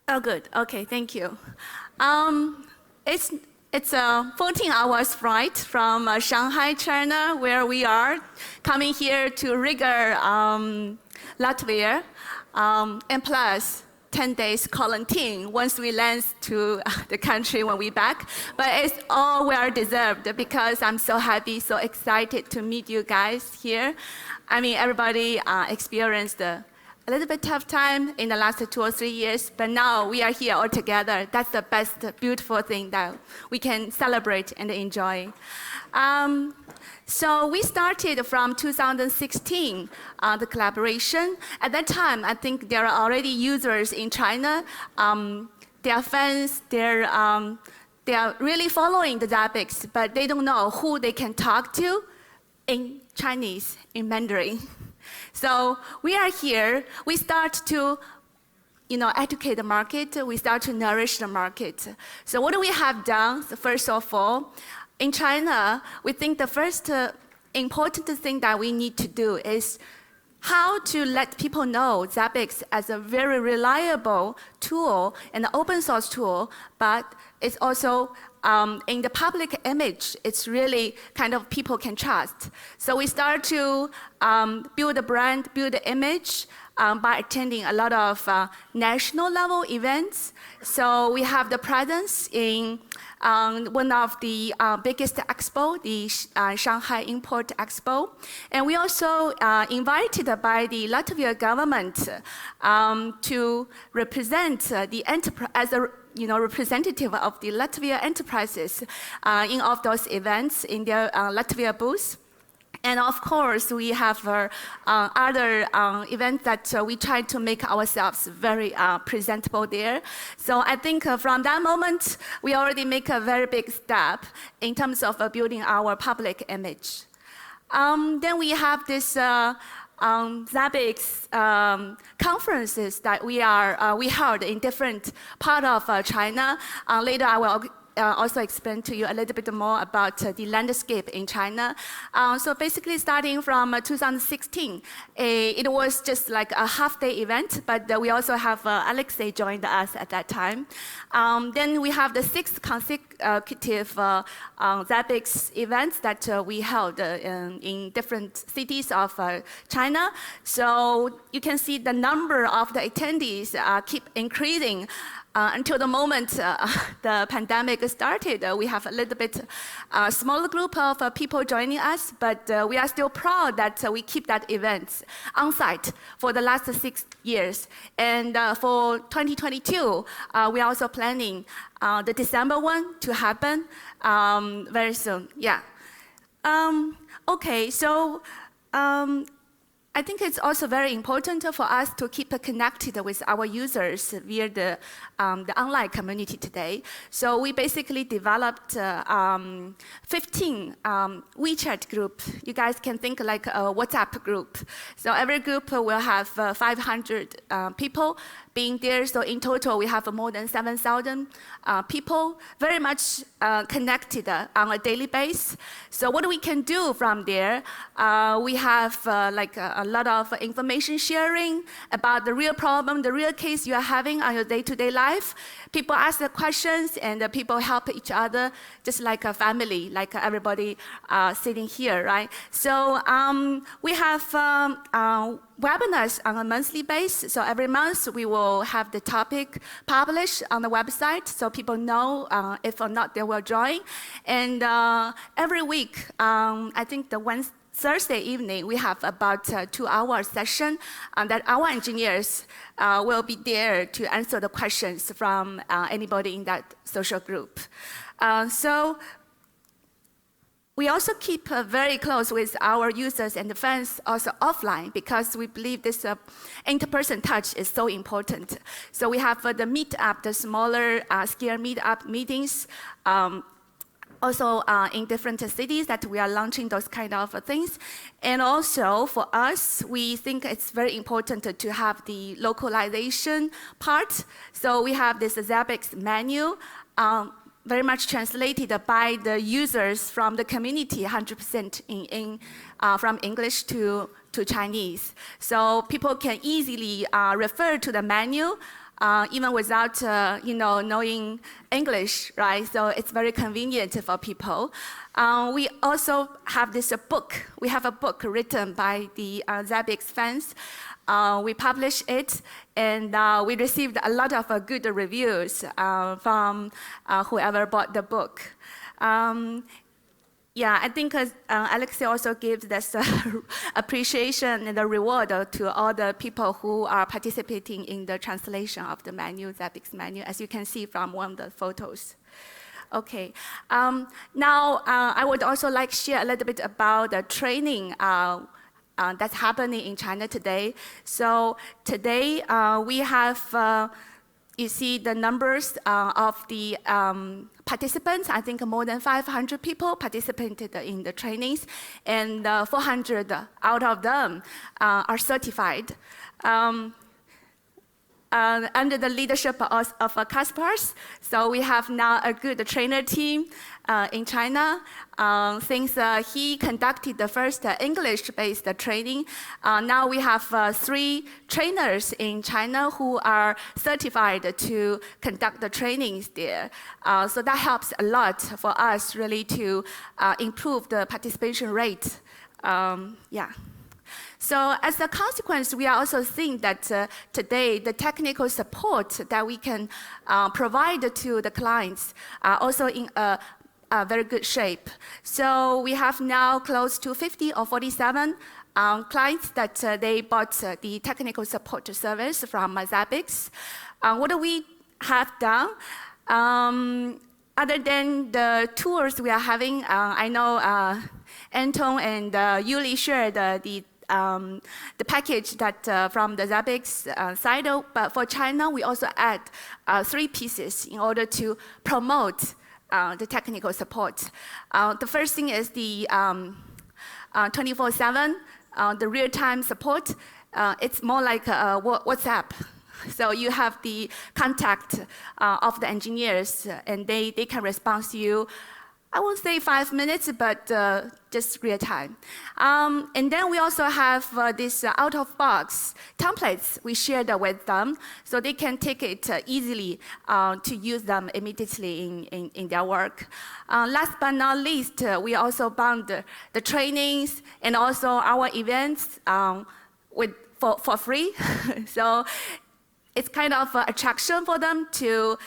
Oh, good. Okay, thank you. It's it's a 14 hours flight from Shanghai, China, where we are, coming here to Riga, Latvia, and plus 10 days quarantine once we land to the country when we back. But it's all well deserved because I'm so happy, so excited to meet you guys here. I mean, everybody experienced a little bit tough time in the last 2 or 3 years, but now we are here all together. That's the best, beautiful thing that we can celebrate and enjoy. So we started from 2016, the collaboration. At that time, I think there are already users in China. They are fans, they are really following the Zabbix, but they don't know who they can talk to in Chinese, in Mandarin. So we are here, we start to educate the market, we start to nourish the market. So what do we have done? So first of all, in China, we think the first important thing that we need to do is how to let people know Zabbix as a very reliable tool and an open source tool, but it's also in the public image, it's really kind of people can trust. So we start to build a brand, build an image by attending a lot of national level events. So we have the presence in one of the biggest expo, the Shanghai Import Expo. And we also invited by the Latvia government to represent the enterprise as a representative of the Latvia enterprises in all of those events in their Latvia booth. And of course, we have other events that we try to make ourselves very presentable there. So I think from that moment, we already make a very big step in terms of building our public image. Then we have this Zabbix conferences that we held in different part of China. Later I will also explain to you a little bit more about the landscape in China. So basically starting from 2016, it was just like a half-day event, but we also have Alexei joined us at that time. Then we have the 6th consecutive Zabbix events that we held in different cities of China. So you can see the number of the attendees keep increasing. Until the moment the pandemic started, we have a little bit smaller group of people joining us, but we are still proud that we keep that event on site for the last 6 years. And for 2022, we are also planning the December one to happen very soon. Yeah. Okay, so I think it's also very important for us to keep connected with our users via the online community today. So we basically developed 15 WeChat group. You guys can think like a WhatsApp group. So every group will have 500 people being there. So in total, we have more than 7,000 people very much connected on a daily basis. So what we can do from there, we have like a lot of information sharing about the real problem, the real case you are having on your day-to-day life. People ask the questions and people help each other, just like a family, like everybody sitting here, right? So we have webinars on a monthly basis. So every month we will have the topic published on the website so people know if or not they will join. And every week, I think the Thursday evening, we have about a 2-hour session that our engineers will be there to answer the questions from anybody in that social group. So we also keep very close with our users and fans also offline because we believe this in-person touch is so important. So we have the meetup, the smaller scale meetup meetings, also in different cities that we are launching those kind of things. And also for us, we think it's very important to have the localization part. So we have this Zabbix menu, very much translated by the users from the community, 100% from English to Chinese. So people can easily refer to the menu even without knowing English, right? So it's very convenient for people. We also have this book. We have a book written by the Zabbix fans. We published it, and we received a lot of good reviews from whoever bought the book. Yeah, I think Alexei also gives this appreciation and the reward to all the people who are participating in the translation of the manual, Zabbix manual, as you can see from one of the photos. Okay, now I would also like to share a little bit about the training that's happening in China today. So today we have, you see the numbers of the participants. I think more than 500 people participated in the trainings, and 400 out of them are certified. Under the leadership of Kaspars. So we have now a good trainer team in China. Since he conducted the first English-based training, now we have 3 trainers in China who are certified to conduct the trainings there. So that helps a lot for us really to improve the participation rate. Yeah. So as a consequence, we are also seeing that today the technical support that we can provide to the clients are also in a very good shape. So we have now close to 50 or 47 clients that they bought the technical support service from Zabbix. What do we have done? Other than the tours we are having, I know Anton and Yuli shared the package that from the Zabbix side, but for China, we also add 3 pieces in order to promote the technical support. The first thing is the 24/7, the real-time support. It's more like WhatsApp. So you have the contact of the engineers, and they can respond to you. I won't say 5 minutes, but just real time. And then we also have this out-of-box templates we shared with them, so they can take it easily to use them immediately in their work. Last but not least, we also bound the trainings and also our events for free. So it's kind of an attraction for them to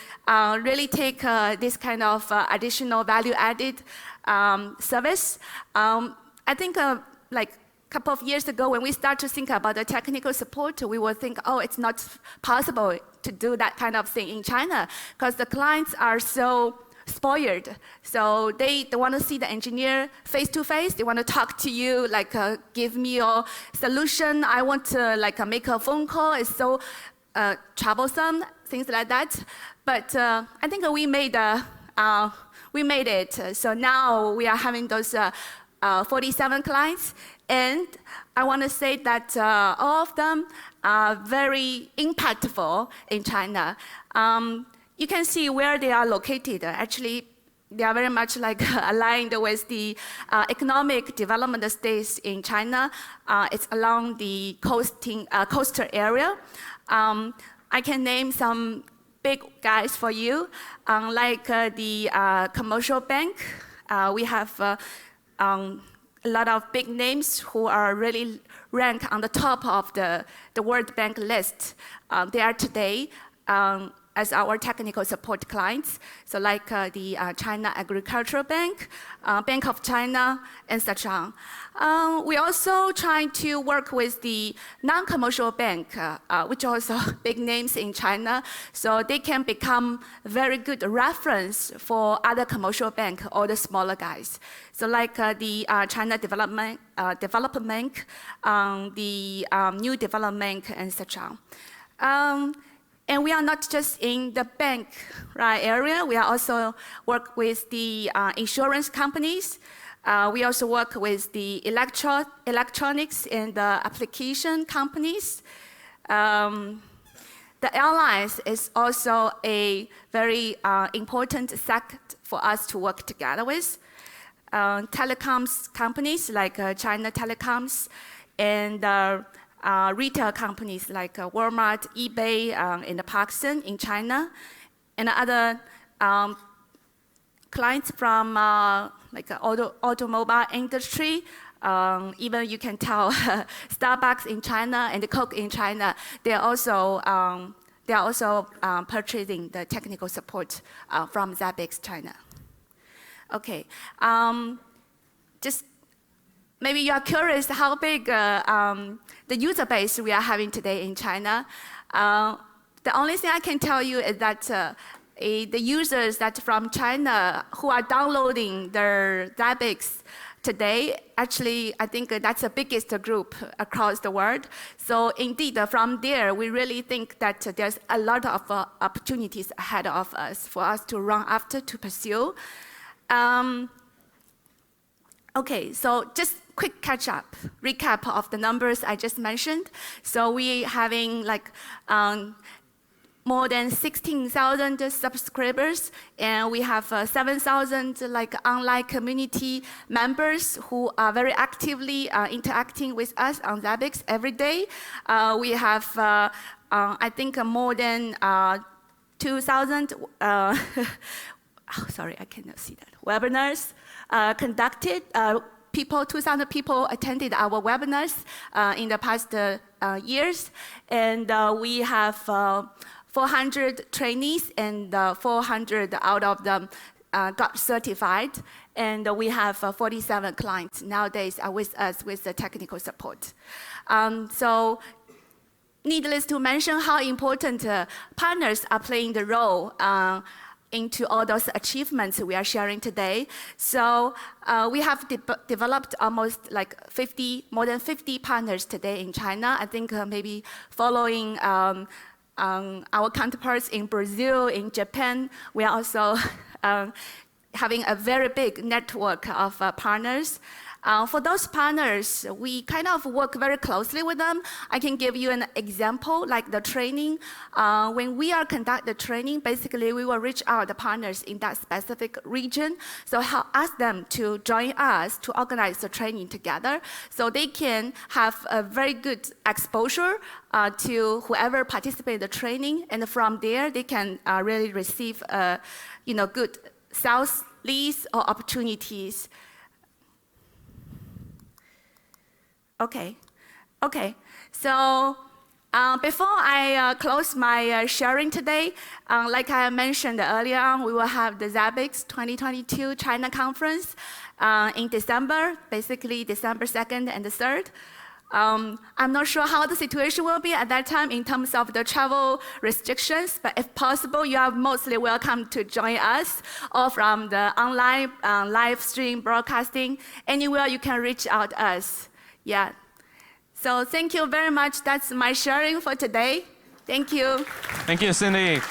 really take this kind of additional value-added service. I think like a couple of years ago, when we start to think about the technical support, we would think, oh, it's not possible to do that kind of thing in China, because the clients are so spoiled. So they want to see the engineer face-to-face. They want to talk to you, like, give me your solution. I want to make a phone call. It's so troublesome, things like that. But I think we made it. So now we are having those 47 clients, and I want to say that all of them are very impactful in China. You can see where they are located. Actually, they are very much aligned with the economic development states in China. It's along the coastal area. I can name some big guys for you, like the commercial bank. We have a lot of big names who are really ranked on the top of the World Bank list. They are today as our technical support clients. So like the China Agricultural Bank, Bank of China, and such on. We also trying to work with the non-commercial bank, which are also big names in China, so they can become very good reference for other commercial bank or the smaller guys. So like the China Development Bank, the New Development Bank, and such on. And we are not just in the bank area. We are also work with the insurance companies. We also work with the electronics and the application companies. The airlines is also a very important sector for us to work together with. Telecoms companies like China Telecoms and retail companies like Walmart, eBay, and Parkson in China, and other clients from like automobile industry. Even you can tell Starbucks in China and Coke in China, they're also purchasing the technical support from Zabbix China. Okay, just maybe you are curious how big the user base we are having today in China. The only thing I can tell you is that the users that from China who are downloading their Zabbix today, actually, I think that's the biggest group across the world. So indeed, from there, we really think that there's a lot of opportunities ahead of us for us to run after, to pursue. Okay, so just quick catch-up, recap of the numbers I just mentioned. So we having like more than 16,000 subscribers, and we have 7,000 like online community members who are very actively interacting with us on Zabbix every day. We have, I think, more than 2,000. Sorry, I cannot see that. Webinars conducted. 2,000 people attended our webinars in the past years, and we have 400 trainees, and 400 out of them got certified, and we have 47 clients nowadays with us with the technical support. So needless to mention how important partners are playing the role into all those achievements we are sharing today. So we have developed almost like more than 50 partners today in China. I think maybe following our counterparts in Brazil, in Japan, we are also having a very big network of partners. For those partners, we kind of work very closely with them. I can give you an example, like the training. When we are conduct the training, basically we will reach out the partners in that specific region. So ask them to join us to organize the training together, so they can have a very good exposure to whoever participates in the training, and from there they can really receive good sales leads or opportunities. Okay. So before I close my sharing today, like I mentioned earlier on, we will have the Zabbix 2022 China conference in December, basically December 2nd and the 3rd. I'm not sure how the situation will be at that time in terms of the travel restrictions, but if possible, you are mostly welcome to join us, or from the online live stream broadcasting. Anywhere you can reach out to us. Yeah. So thank you very much. That's my sharing for today. Thank you. Thank you, Cindy.